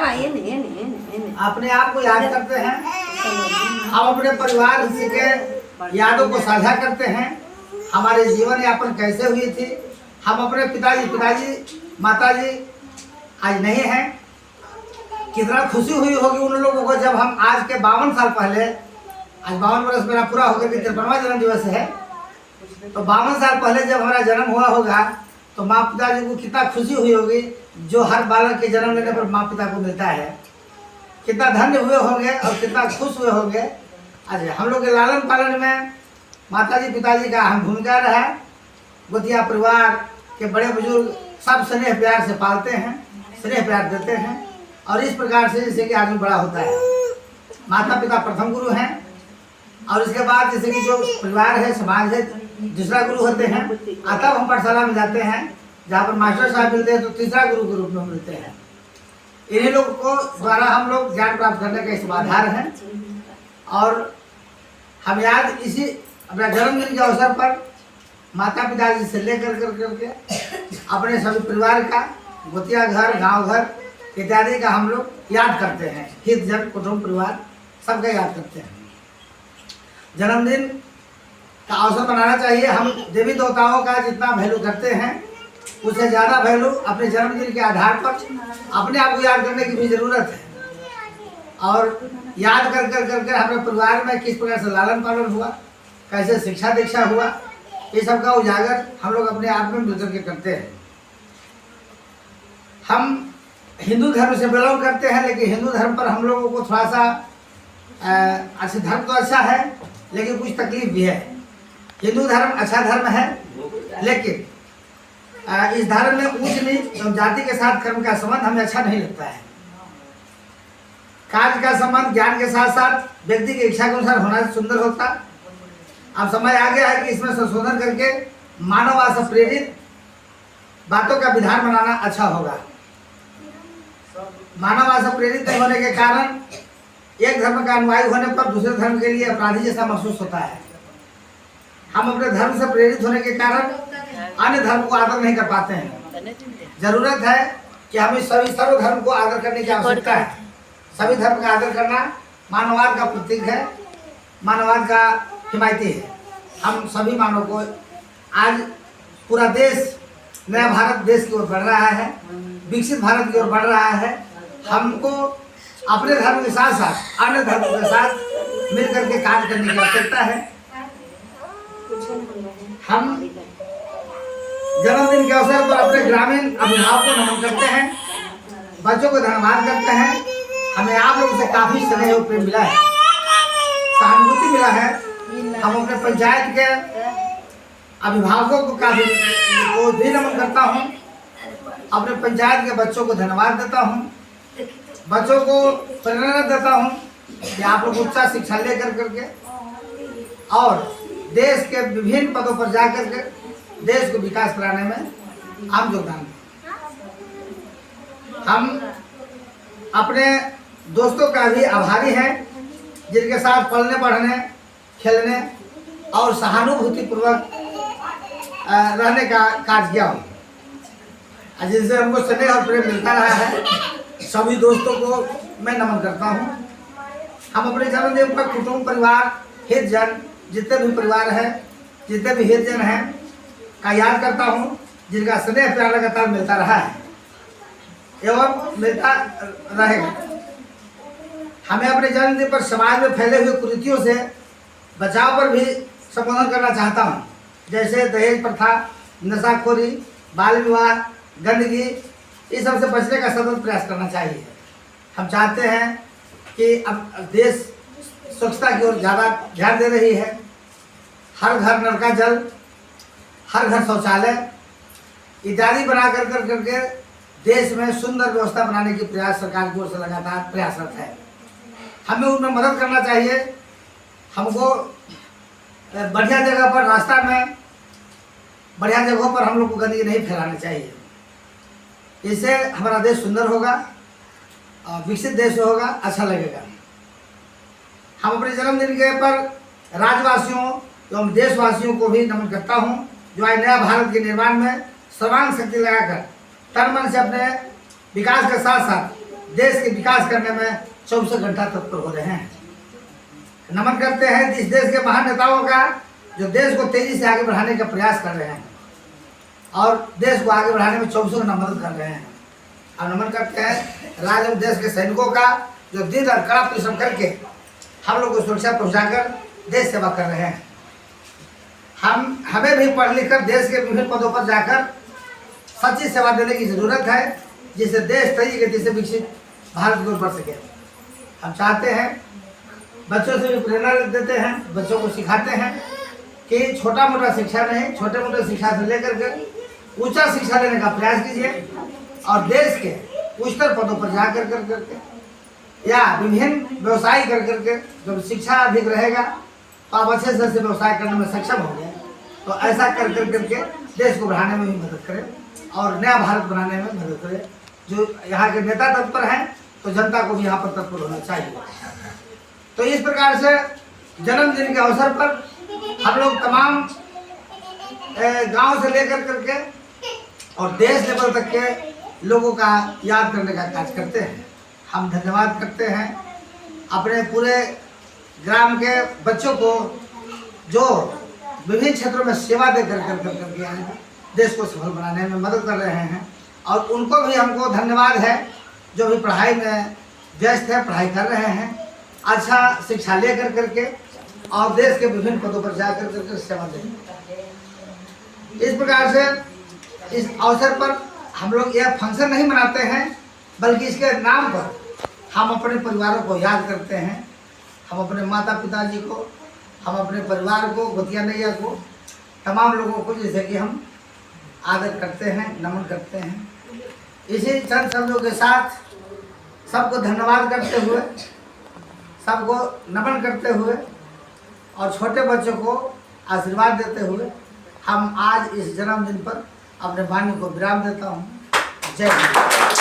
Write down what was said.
अपने आप को याद करते हैं, हम अपने परिवार के यादों को साझा करते हैं। हमारे जीवन यापन कैसे हुई थी, हम अपने पिताजी माताजी आज नहीं हैं, कितना खुशी हुई होगी उन लोगों को जब हम आज के 52 साल पहले, आज 52 वर्ष मेरा पूरा होकर के 53वां जन्म दिवस है, तो 52 साल पहले जब हमारा जन्म हुआ होगा तो माँ पिताजी को कितना खुशी हुई होगी, जो हर बालक के जन्म लेने पर माँ पिता को मिलता है। कितना धन्य हुए होंगे और कितना खुश हुए होंगे। आज हम लोग के लालन पालन में माताजी पिताजी का अहम भूमिका रहा। गोतिया परिवार के बड़े बुजुर्ग सब स्नेह प्यार से पालते हैं, स्नेह प्यार देते हैं, और इस प्रकार से जैसे कि आदमी बड़ा होता है। माता पिता प्रथम गुरु हैं, और इसके बाद जैसे कि जो परिवार है, समाज है, दूसरा गुरु होते हैं। तब हम पाठशाला में जाते हैं जहाँ पर मास्टर साहब मिलते हैं, तो तीसरा गुरु के रूप में मिलते हैं। इन्हीं लोगों को द्वारा हम लोग ज्ञान प्राप्त करने का इस आधार है। और हम याद इसी अपना जन्मदिन के अवसर पर माता पिताजी से लेकर करके अपने सभी परिवार का, गोतिया घर, गांव घर इत्यादि का हम लोग याद करते हैं। हित जन कुटुंब परिवार सबका याद करते हैं। जन्मदिन का अवसर बनाना चाहिए। हम देवी देवताओं का जितना वैल्यू करते हैं उससे ज़्यादा वैल्यू अपने जन्मदिन के आधार पर अपने आप को याद करने की भी ज़रूरत है। और याद कर अपने परिवार में किस प्रकार से लालन पालन हुआ, कैसे शिक्षा दीक्षा हुआ, ये सब का उजागर हम लोग अपने आप में मिलकर के करते हैं। हम हिंदू धर्म से बिलोंग करते हैं, लेकिन हिंदू धर्म पर हम लोगों को थोड़ा सा अच्छा, धर्म तो अच्छा है लेकिन कुछ तकलीफ भी है। हिंदू धर्म अच्छा धर्म है, लेकिन इस धर्म में ऊंच नीच जाति के साथ कर्म का संबंध हमें अच्छा नहीं लगता है। कार्य का संबंध ज्ञान के साथ साथ व्यक्ति की इच्छा के अनुसार होना सुंदर होता। अब समय आ गया है कि इसमें संशोधन करके मानववाद से प्रेरित बातों का विधान बनाना अच्छा होगा। मानववाद से प्रेरित नहीं होने के कारण एक धर्म का अनुयायी होने पर दूसरे धर्म के लिए अपराधी जैसा महसूस होता है। हम अपने धर्म से प्रेरित होने के कारण अन्य धर्म को आदर नहीं कर पाते हैं। जरूरत है कि हमें सभी सर्व धर्म को आदर करने की आवश्यकता है। सभी धर्म का आदर करना मानववाद का प्रतीक है, मानववाद का हिमायती है। हम सभी मानव को आज पूरा देश नया भारत देश की ओर बढ़ रहा है, विकसित भारत की ओर बढ़ रहा है। हमको अपने धर्म के साथ साथ अन्य धर्मों के साथ मिलकर के कार्य करने की आवश्यकता है। हम जन्मदिन के अवसर पर अपने ग्रामीण अभिभावकों को नमन करते हैं, बच्चों को धन्यवाद करते हैं। हमें आप लोगों से काफी स्नेह और प्रेम मिला है, सहानुभूति मिला है। हम अपने पंचायत के अभिभावकों को काफी भी नमन करता हूँ। अपने पंचायत के बच्चों को धन्यवाद देता हूँ, बच्चों को प्रेरणा देता हूँ कि आप लोग उच्च शिक्षा लेकर करके और देश के विभिन्न पदों पर जाकर के देश को विकास कराने में आप योगदान दें। हम अपने दोस्तों का भी आभारी हैं जिनके साथ पढ़ने पढ़ने खेलने और सहानुभूति पूर्वक रहने का कार्य किया हो, जिनसे हमको स्नेह और प्रेम मिलता रहा है। सभी दोस्तों को मैं नमन करता हूँ। हम अपने जन्मदिन पर कुटुंब परिवार हित जन जितने भी परिवार हैं, जितने भी हित जन हैं का याद करता हूँ, जिनका स्नेह प्यार लगातार मिलता रहा है एवं मिलता रहेगा। हमें अपने जन्मदिन पर समाज में फैले हुए कुरीतियों से बचाव पर भी संबोधन करना चाहता हूँ, जैसे दहेज प्रथा, नशाखोरी, बाल विवाह, गंदगी, इस सब से बचने का सतत प्रयास करना चाहिए। हम चाहते हैं कि अब देश स्वच्छता की ओर ज़्यादा ध्यान दे रही है। हर घर नल का जल, हर घर शौचालय इत्यादि बना करके देश में सुंदर व्यवस्था बनाने की प्रयास सरकार की ओर से लगातार प्रयासरत है। हमें उनमें मदद करना चाहिए। हमको बढ़िया जगह पर, रास्ता में बढ़िया जगहों पर हम लोग को गंदगी नहीं फैलानी चाहिए। इससे हमारा देश सुंदर होगा, विकसित देश होगा, अच्छा लगेगा। हम अपने जन्मदिन के पर राज्यवासियों एवं देशवासियों को भी नमन करता हूँ, जो आज नया भारत के निर्माण में सर्वांग शक्ति लगाकर तन मन से अपने विकास के साथ साथ देश के विकास करने में 24 घंटा तत्पर हो रहे हैं। नमन करते हैं इस देश के महान नेताओं का जो देश को तेजी से आगे बढ़ाने का प्रयास कर रहे हैं और देश को आगे बढ़ाने में 24 घंटा मदद कर रहे हैं। और नमन करते हैं राज्य एवं देश के सैनिकों का जो दिन रात कड़ा परिश्रम करके हम लोग को सुरक्षा पहुंचाकर देश सेवा कर रहे हैं। हमें भी पढ़ लिख कर देश के विभिन्न पदों पर जाकर सच्ची सेवा देने की जरूरत है, जिससे देश तेजी गति से विकसित भारत की ओर बढ़ सके। हम चाहते हैं, बच्चों से भी प्रेरणा देते हैं, बच्चों को सिखाते हैं कि छोटा मोटा शिक्षा नहीं, छोटे मोटे शिक्षा से लेकर के ऊंचा शिक्षा लेने का प्रयास कीजिए और देश के उच्चतर पदों पर जा कर करके या विभिन्न व्यवसाय कर करके जब शिक्षा अधिक रहेगा तो आप अच्छे से व्यवसाय करने में सक्षम होंगे। तो ऐसा कर करके देश को बढ़ाने में भी मदद करें और नया भारत बनाने में मदद करें। जो यहाँ के नेता तत्पर हैं तो जनता को भी यहाँ पर तत्पर होना चाहिए। तो इस प्रकार से जन्मदिन के अवसर पर हम लोग तमाम गांव से लेकर करके और देश लेवल तक के लोगों का याद करने का कार्य करते हैं। हम धन्यवाद करते हैं अपने पूरे ग्राम के बच्चों को जो विभिन्न क्षेत्रों में सेवा दे करके आए हैं, देश को सफल बनाने में मदद कर रहे हैं। और उनको भी हमको धन्यवाद है जो भी पढ़ाई में व्यस्त है, पढ़ाई कर रहे हैं, अच्छा शिक्षा ले करके और देश के विभिन्न पदों पर जा करके सेवा दें। इस प्रकार से इस अवसर पर हम लोग यह फंक्शन नहीं मनाते हैं, बल्कि इसके नाम पर हम अपने परिवारों को याद करते हैं। हम अपने माता पिताजी को, हम अपने परिवार को, गोतिया नैया को, तमाम लोगों को जैसे कि हम आदर करते हैं, नमन करते हैं। इसी चंद शब्दों के साथ सबको धन्यवाद करते हुए, सबको नमन करते हुए और छोटे बच्चों को आशीर्वाद देते हुए हम आज इस जन्मदिन पर अपने वाणी को विराम देता हूँ। जय हिंद।